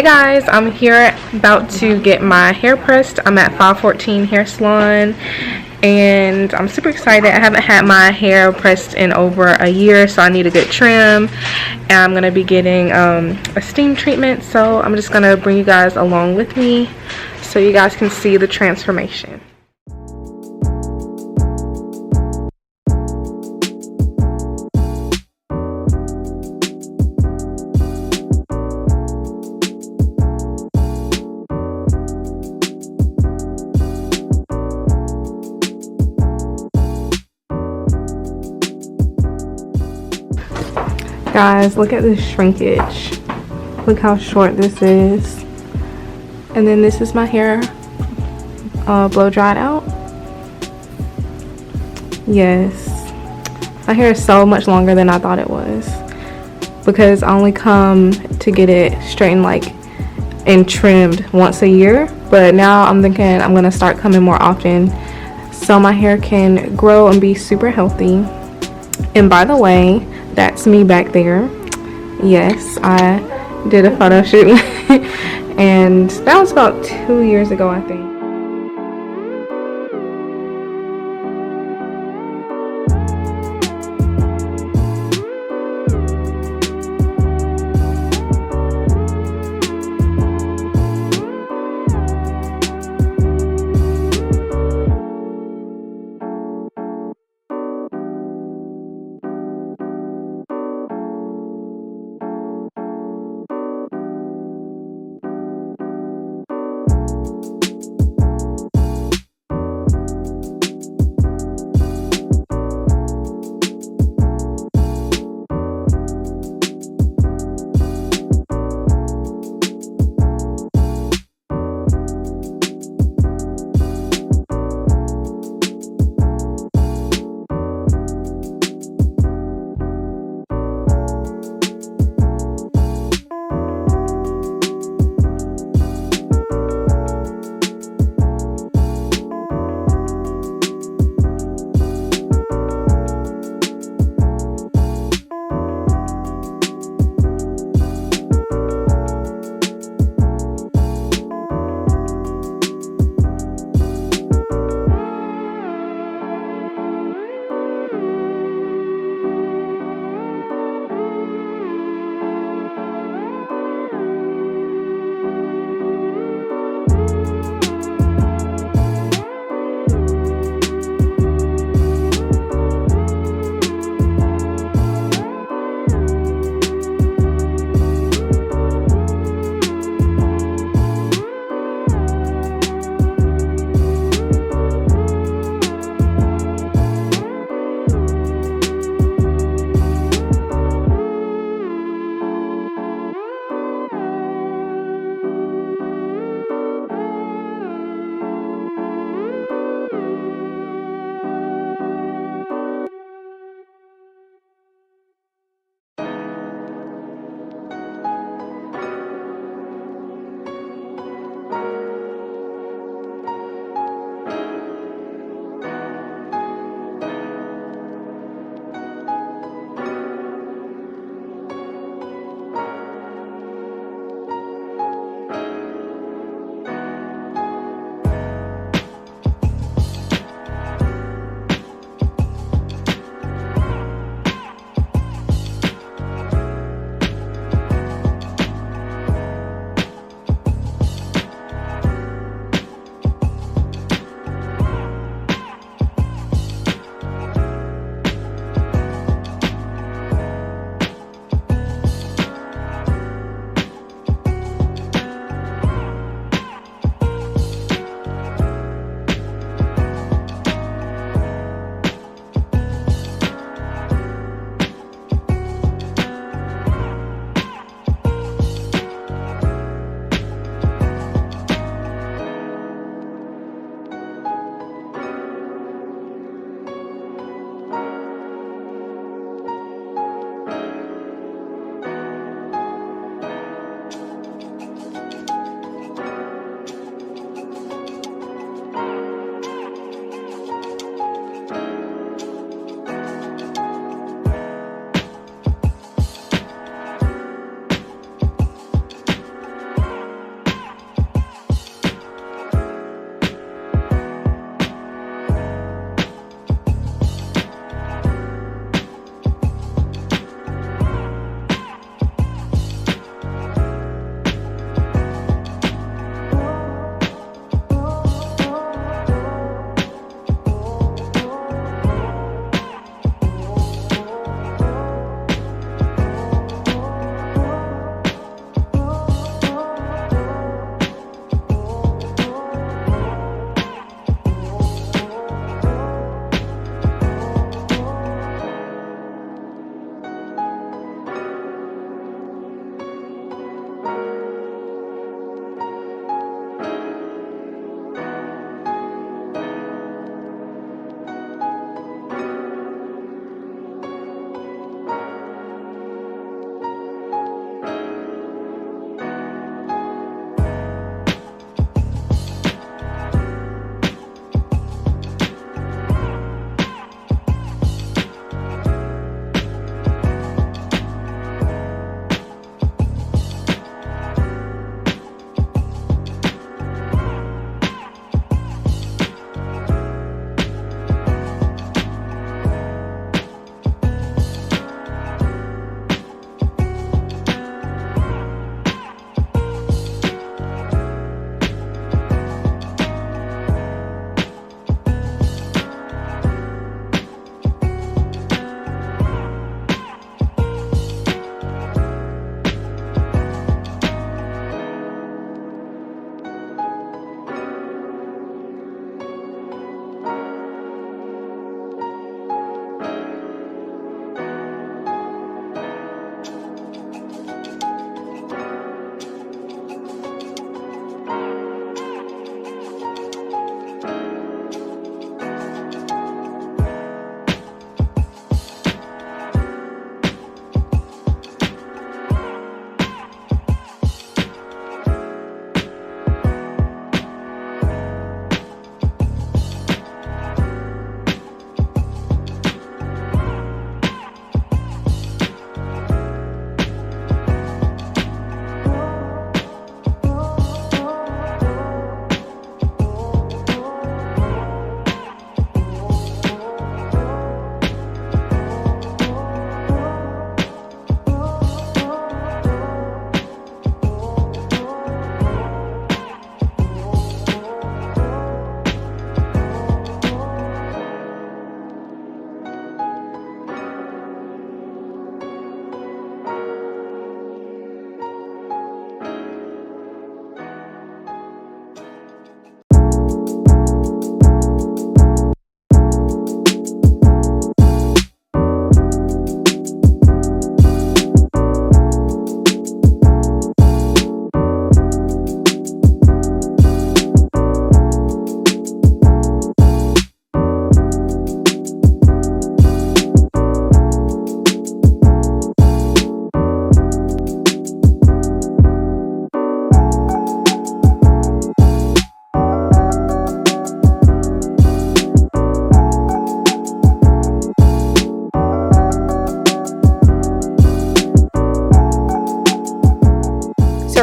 Hey guys, I'm here about to get my hair pressed. I'm at 514 Hair Salon and I'm super excited. I haven't had my hair pressed in over a year, so I need a good trim, and I'm going to be getting a steam treatment, so I'm just going to bring you guys along with me so you guys can see the transformation. Guys, look at this shrinkage. Look how short this is. And then this is my hair blow dried out. Yes, my hair is so much longer than I thought it was, because I only come to get it straightened and trimmed once a year, but now I'm thinking I'm gonna start coming more often so my hair can grow and be super healthy. And by the way, that's me back there. Yes, I did a photo shoot and that was about 2 years ago, I think.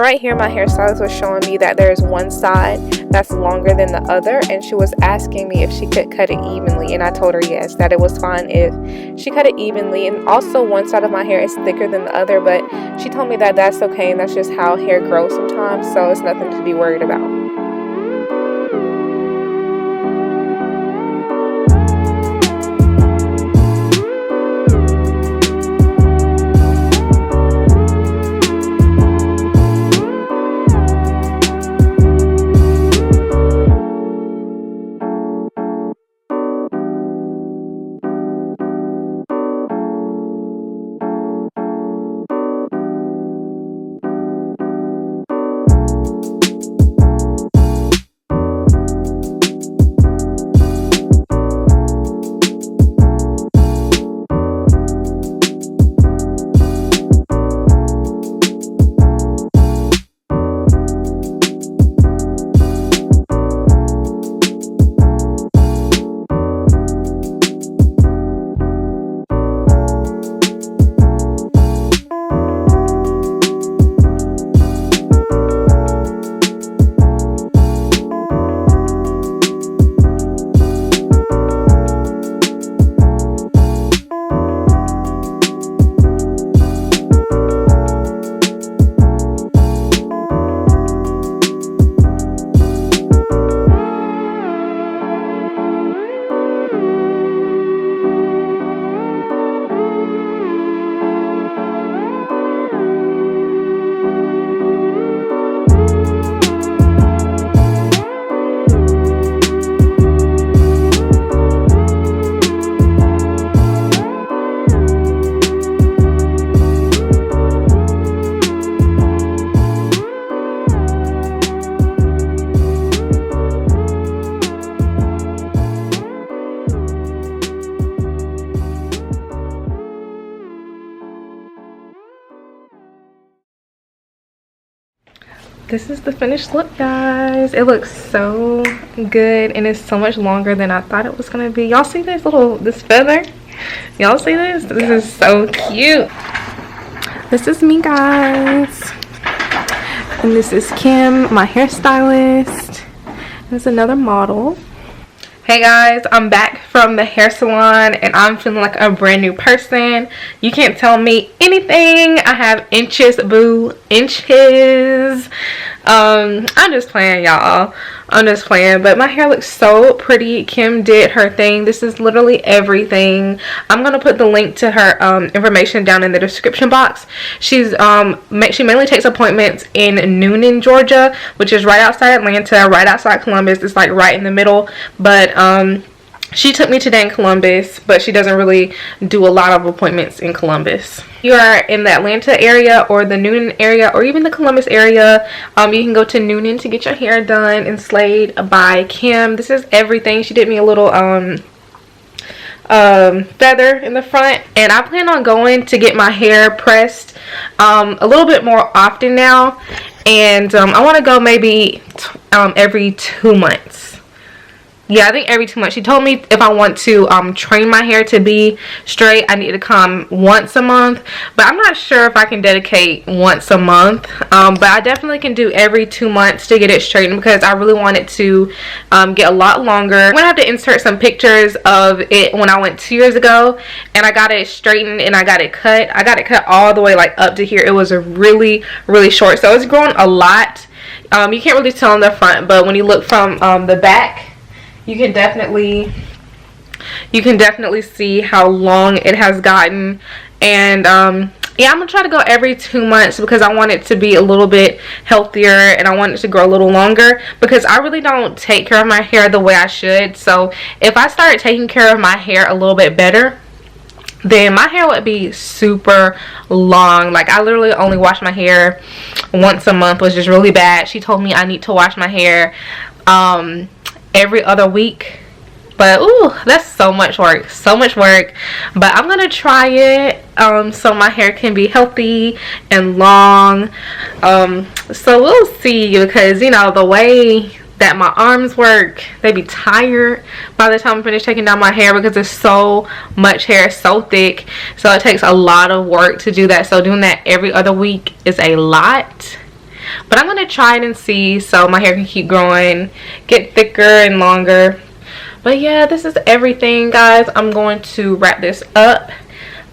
right here my hairstylist was showing me that there's one side that's longer than the other, and she was asking me if she could cut it evenly, and I told her yes, that it was fine if she cut it evenly. And also one side of my hair is thicker than the other, but she told me that that's okay, and that's just how hair grows sometimes, so it's nothing to be worried about. This is the finished look, guys. It looks so good, and it's so much longer than I thought it was gonna be. Y'all see this feather? Y'all see this? This is so cute. This is me, guys, and this is Kim, my hairstylist. There's another model. Hey guys, I'm back from the hair salon and I'm feeling like a brand new person. You can't tell me anything. I have inches, boo, inches. I'm just playing, y'all. I'm just playing, but my hair looks so pretty. Kim did her thing. This is literally everything. I'm gonna put the link to her information down in the description box. She mainly takes appointments in Noonan, Georgia, which is right outside Atlanta, right outside Columbus. It's like right in the middle, but she took me today in Columbus, but she doesn't really do a lot of appointments in Columbus. If you are in the Atlanta area or the Noonan area or even the Columbus area, you can go to Noonan to get your hair done and slayed by Kim. This is everything. She did me a little feather in the front, and I plan on going to get my hair pressed a little bit more often now, and I want to go maybe every 2 months. Yeah, I think every 2 months. She told me if I want to train my hair to be straight, I need to come once a month. But I'm not sure if I can dedicate once a month. But I definitely can do every 2 months to get it straightened, because I really want it to get a lot longer. I'm going to have to insert some pictures of it when I went 2 years ago. And I got it straightened and I got it cut. I got it cut all the way like up to here. It was a really, really short. So it's grown a lot. You can't really tell in the front, but when you look from the back, you can definitely see how long it has gotten. And yeah, I'm gonna try to go every 2 months because I want it to be a little bit healthier and I want it to grow a little longer, because I really don't take care of my hair the way I should. So if I started taking care of my hair a little bit better, then my hair would be super long. Like, I literally only wash my hair once a month, which is really bad. She told me I need to wash my hair every other week, but ooh, that's so much work, but I'm gonna try it so my hair can be healthy and long. So we'll see, because you know the way that my arms work, they be tired by the time I finish taking down my hair, because there's so much hair, so thick, so it takes a lot of work to do that. So doing that every other week is a lot. but I'm gonna try it and see so my hair can keep growing, get thicker and longer. But yeah, this is everything, guys. I'm going to wrap this up.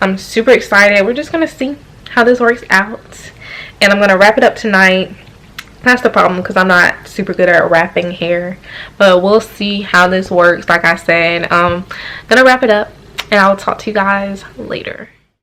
I'm super excited. We're just gonna see how this works out, and I'm gonna wrap it up tonight. That's the problem, because I'm not super good at wrapping hair, but we'll see how this works. Like I said, I'm gonna wrap it up, and I'll talk to you guys later.